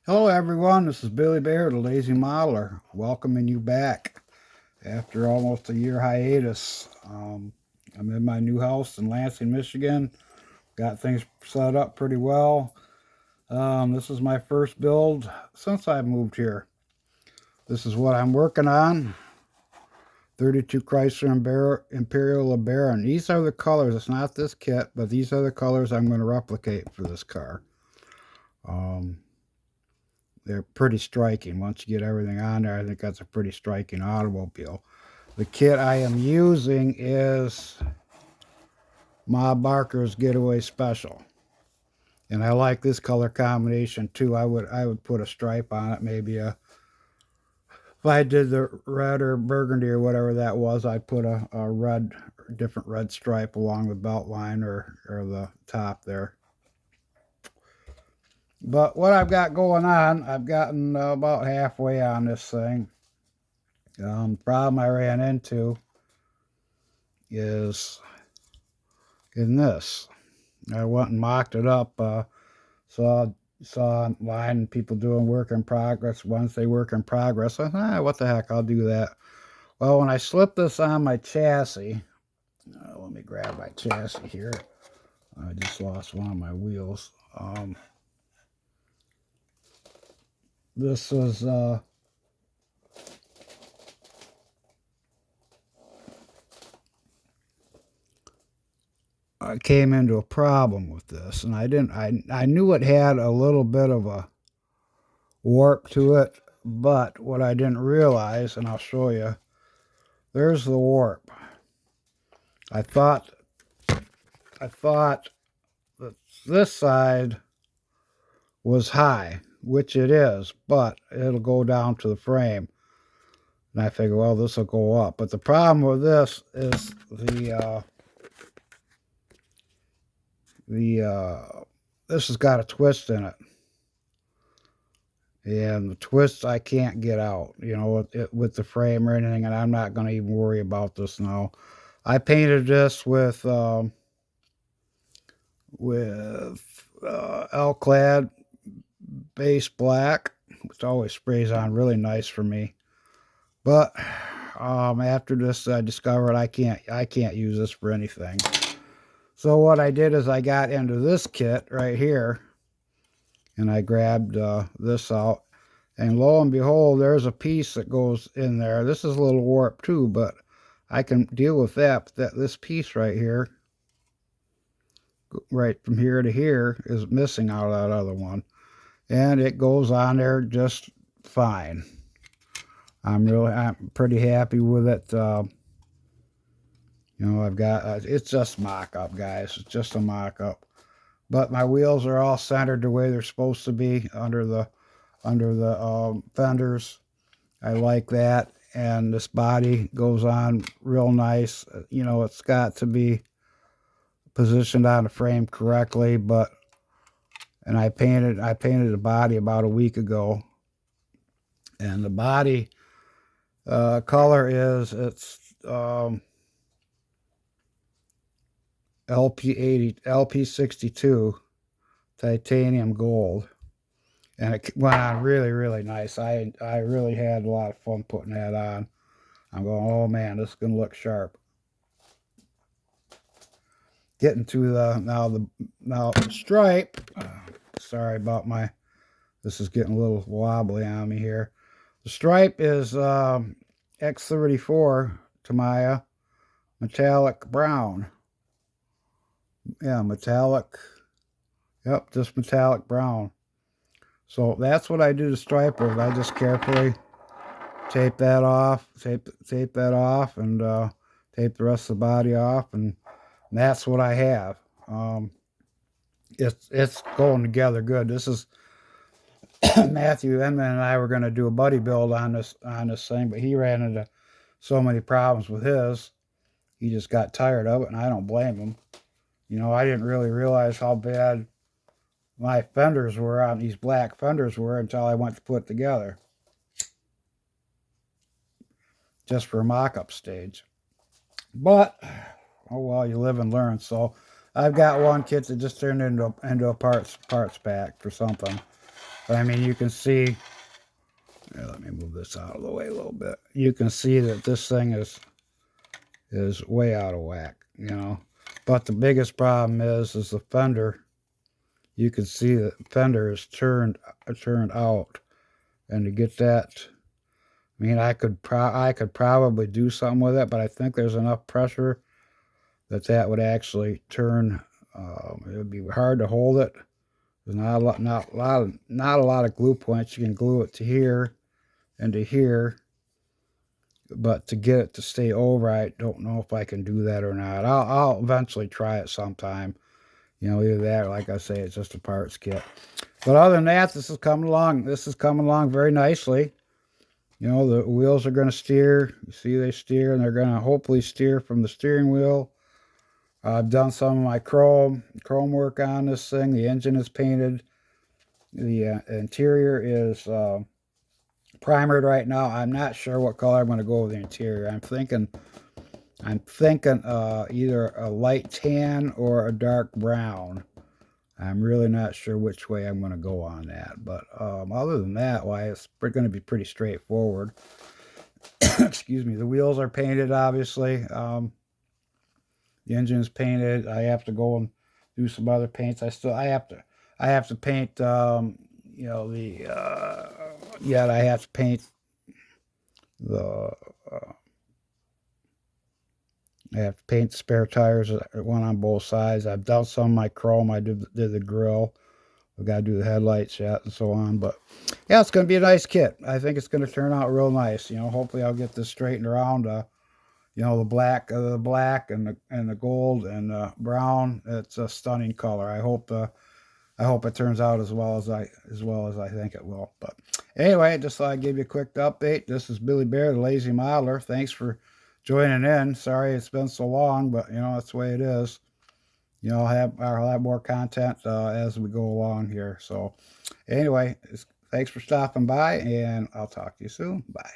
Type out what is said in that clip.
Hello everyone, this is Billy Bear, the Lazy Modeler, welcoming you back after almost a year hiatus. I'm in my new house in Lansing, Michigan. Got things set up pretty well. This is my first build since I moved here. This is what I'm working on. 32 Chrysler Imperial Lebaron. These are the colors. It's not this kit, but these are the colors I'm going to replicate for this car. Um, they're pretty striking. Once you get everything on there, I think that's a pretty striking automobile. The kit I am using is Ma Barker's Getaway Special. And I like this color combination too. I would put a stripe on it, maybe if I did the red or burgundy or whatever that was, I'd put a red, different red stripe along the belt line or the top there. But what I've got going on, I've gotten about halfway on this thing. The problem I ran into is in this. I went and mocked it up. Saw online people doing work in progress. Once they work in progress, I thought, what the heck, I'll do that. Well, when I slipped this on my chassis, let me grab my chassis here. I just lost one of my wheels. This was I came into a problem with this, and I knew it had a little bit of a warp to it, but what I didn't realize, and I'll show you, there's the warp. I thought that this side was high, which it is, but it'll go down to the frame. And I figure, well, this will go up. But the problem with this is this has got a twist in it. And the twists I can't get out, with the frame or anything, and I'm not going to even worry about this now. I painted this with L-Clad base black, which always sprays on really nice for me. But after this, I discovered I can't use this for anything. So what I did is I got into this kit right here, and I grabbed this out, and lo and behold, there's a piece that goes in there. This is a little warped too, but I can deal with that. But this piece right here, right from here to here, is missing out of that other one, and it goes on there just fine. I'm pretty happy with it. I've got it's just mock-up, guys. It's just a mock-up. But my wheels are all centered the way they're supposed to be under the fenders. I like that. And this body goes on real nice. It's got to be positioned on the frame correctly, and I painted the body about a week ago. And the body color is LP62 titanium gold, and it went on really, really nice. I really had a lot of fun putting that on. I'm going, oh man, this is gonna look sharp. Getting to the stripe. Sorry about this is getting a little wobbly on me here. The stripe is X34 Tamiya metallic brown. Yeah, metallic. Yep, just metallic brown. So that's what I do to stripe with. I just carefully tape that off, tape that off, and tape the rest of the body off, and that's what I have. It's going together good. This is Matthew Enman and I were going to do a buddy build on this thing, but he ran into so many problems with his. He just got tired of it, and I don't blame him. I didn't really realize how bad my fenders were on these black fenders were until I went to put it together. Just for a mock-up stage. But, oh well, you live and learn. So I've got one kit that just turned into a parts pack for something. But I mean, you can see, here, let me move this out of the way a little bit. You can see that this thing is way out of whack, you know. But the biggest problem is the fender. You can see that the fender is turned out, and to get that, I mean, I could probably do something with it, but I think there's enough pressure that would actually turn. It would be hard to hold it. There's not a lot of glue points. You can glue it to here and to here, but to get it to stay over, I don't know if I can do that or not. I'll eventually try it sometime. You know, either that or, like I say, it's just a parts kit. But other than that, this is coming along. This is coming along very nicely. You know, the wheels are going to steer. You see they steer, and they're going to hopefully steer from the steering wheel. I've done some of my chrome work on this thing. The engine is painted. The interior is primered right now. I'm not sure what color I'm going to go with the interior. I'm thinking either a light tan or a dark brown. I'm really not sure which way I'm going to go on that. But other than that, why, it's going to be pretty straightforward. Excuse me. The wheels are painted, obviously. The engine's painted. I have to go and do some other paints. I have to paint. You know, I have to paint the. I have to paint the spare tires, one on both sides. I've done some of my chrome. I did the grill. I've got to do the headlights yet and so on. But yeah, it's going to be a nice kit. I think it's going to turn out real nice. You know, hopefully I'll get this straightened around. You know, the black and the gold and the brown. It's a stunning color. I hope it turns out as well as I think it will. But anyway, just thought I'd give you a quick update. This is Billy Bear, the Lazy Modeler. Thanks for joining in. Sorry it's been so long, but you know, that's the way it is. You know, I'll have more content as we go along here. So anyway, thanks for stopping by, and I'll talk to you soon. Bye.